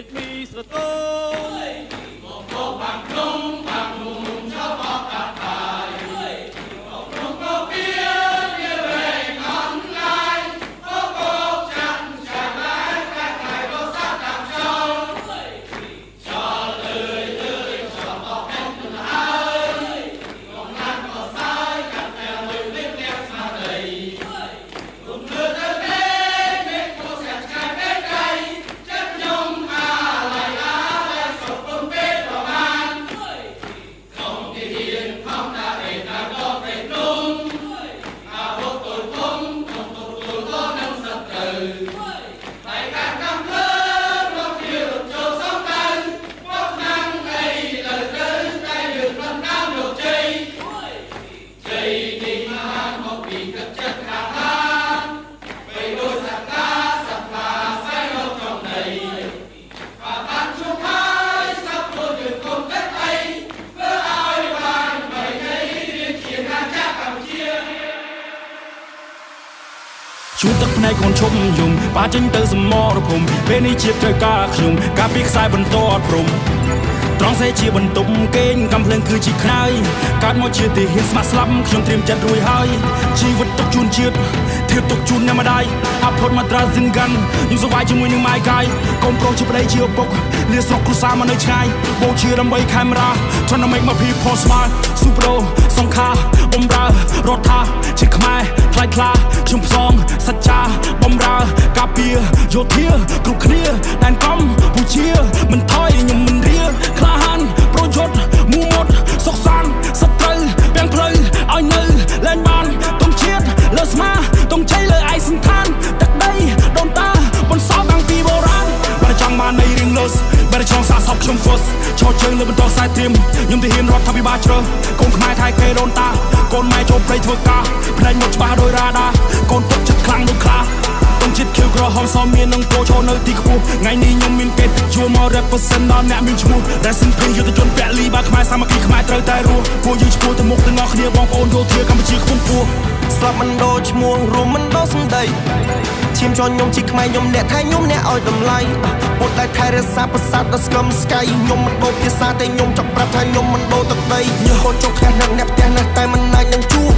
កមីស្រទងមកបោកបាំងក្នុងបាំងមុំចោលបោកកាត់ហើយមកក្នុងកោពីវាវែងអន់ឡាយបោកបោកចាំចាំlạiកាត់ហើយបោកសាប់តាមចោលចោលអើយចោលបោកហ្នឹងទៅហើយកងណាត់ក៏សាយកាត់តែលុយលេខអ្នកស្មារតីគុំលើទៅជួទឹកភ្នែកកូនឈុំយំបាចេញទៅសមរភូមិពេលនេះជាតិត្រូវការខ្ញុំការពីខ្សែបន្តអត់ព្រំត្រង់សេជាបន្ទប់គេងកំភ្លើងគឺជាខ្នើយកើតមកជាទីហ៊ានស្ម័គ្រស្លាប់ខ្ញុំត្រៀមចិត្តរួចហើយជីវិតទុកជូនជាតិធៀបទុកជូនអ្នកម្ដាយអភ័តមាត្រាសិនកាន់ខ្ញុំសុវ័យជាមួយនឹងម៉ាយកាយកូនប្រុសជាប្តីជាឪពុកលាស្រុកគ្រួសារមកនៅឆ្ងាយបូជាដើម្បីខេមរា Trying to make my people smile Super សង្ខាបំរើរដ្ឋាជាខ្មែរផ្លាយខ្លាខ្ញុំផ្សងសច្ចាបំរើការពារយោធាគ្រប់គ្នាដែនកំពូជាមិនថយខ្ញុំមិនរៀក្លាហានប្រយុទ្ធមូមុតសុខសាន្តសត្រូវទាំងផ្លូវឲ្យនៅលែងបានទុំជាតិលើស្មាទុំជ័យលើឯសន្តានទឹកដីដូនតាបន្សល់តាំងពីបុរាណបើចង់បាននៃរៀងលុសបើចង់សាសពខ្ញុំហ្វុសឈរជើងលើបន្តខ្សែត្រៀមខ្ញុំទៅហ៊ានរត់ថាពិបាកជ្រើកូនខ្មែរថៃគេដូនតាកូនម៉ែចូលព្រៃធ្វើការផ្នែកមកច្បាស់ដោយរ៉ាដាកូនទុកចិត្តខ្លាំងដូចខ្លាទុំចិត្តខៀវក្រហមសមមាននឹងគោឈរនៅទីខ្ពស់ថ្ងៃនេះខ្ញុំមានគេជួមក represent ដល់អ្នកមានឈ្មោះ Rest in peace យុទ្ធជនពលីបើខ្មែរសាមគ្គីខ្មែរត្រូវតែរស់ពួកយើងឈ្មោះទៅមុខទាំងអស់គ្នាបងប្អូនយោធាកម្ពុជាខ្ពង់ខ្ពស់ស្លាប់មិនដូរឈ្មោះរួមមិនដូរសម្ដីឈាមជន់ខ្ញុំជាខ្មែរខ្ញុំអ្នកថៃខ្ញុំអ្នកឲ្យតម្លៃពុតតែថែរក្សាប្រាសាទដល់ស្គមស្កៃខ្ញុំមិនដូរភាសាតែខ្ញុំចង់ប្រាប់ថាខ្ញុំមិនដូរទឹកដីញើសកូនចុកផ្ទះនឹងអ្នកផ្ទះណាស់តែមិនអាចនឹងជួប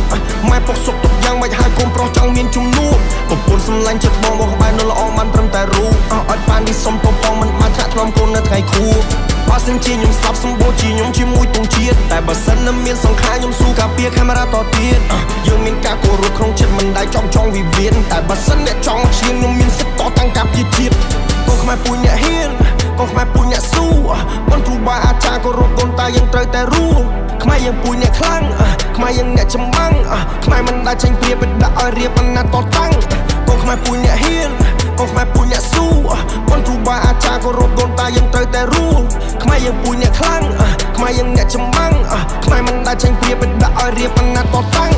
ម៉ែពុកសុកទុកយ៉ាងមិនហើយកូនប្រុសចង់មានជំនួសប្រពន្ធសម្លាញ់ចិត្តបងក្បែរនៅល្អបានត្រឹមតែរូបឲ្យបាននេះសុំពងមិនបានចាក់ថ្លំកូននៅថ្ងៃខួបបើសិនជាខ្ញុំស្លាប់សម្បូរជាខ្ញុំជាមួយទងជាតិតែបើសិននៅមានសង្ខារខ្ញុំស៊ូការពារកាមេរ៉ាតទៀតយើងមានការគោរពក្នុងចិត្តមិនដែលចង់វិវាទតែបើសិនអ្នកចង់ឈានខ្ញុំមានសិទ្ធិតតាំងការពារជាតិកូនខ្មែរពូជអ្នកហ៊ានកូនខ្មែរពូជអ្នកស៊ូបងគ្រូបាអាចារ្យគោរពកូនតាយើងត្រូវតែរួមខ្មែរយើងពូជអ្នកខ្លាំងខ្មែរយើងអ្នកចម្បាំងខ្មែរមិនដែលចេញព្រាបដាក់ឲ្យរៀបអាណត្តិតតាំងកូនខ្មែរពូជអ្នកហ៊ានកូនខ្មែរពូជអ្នកស៊ូបងគ្រូបាអាចារ្យគោរពកូនតាយើងត្រូវតែរួមខ្មែរយើងពូជអ្នកខ្លាំងខ្មែរយើងអ្នកចម្បាំងខ្មែរមិនដែលចេញព្រាបដាក់ឲ្យរៀបអាណត្តិតតាំង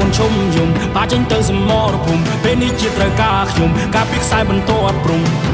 កូនឈុំយំបាចេញទៅសមរភូមិពេលនេះជាត្រូវការខ្ញុំការពីខ្សែបន្តអត់ព្រំ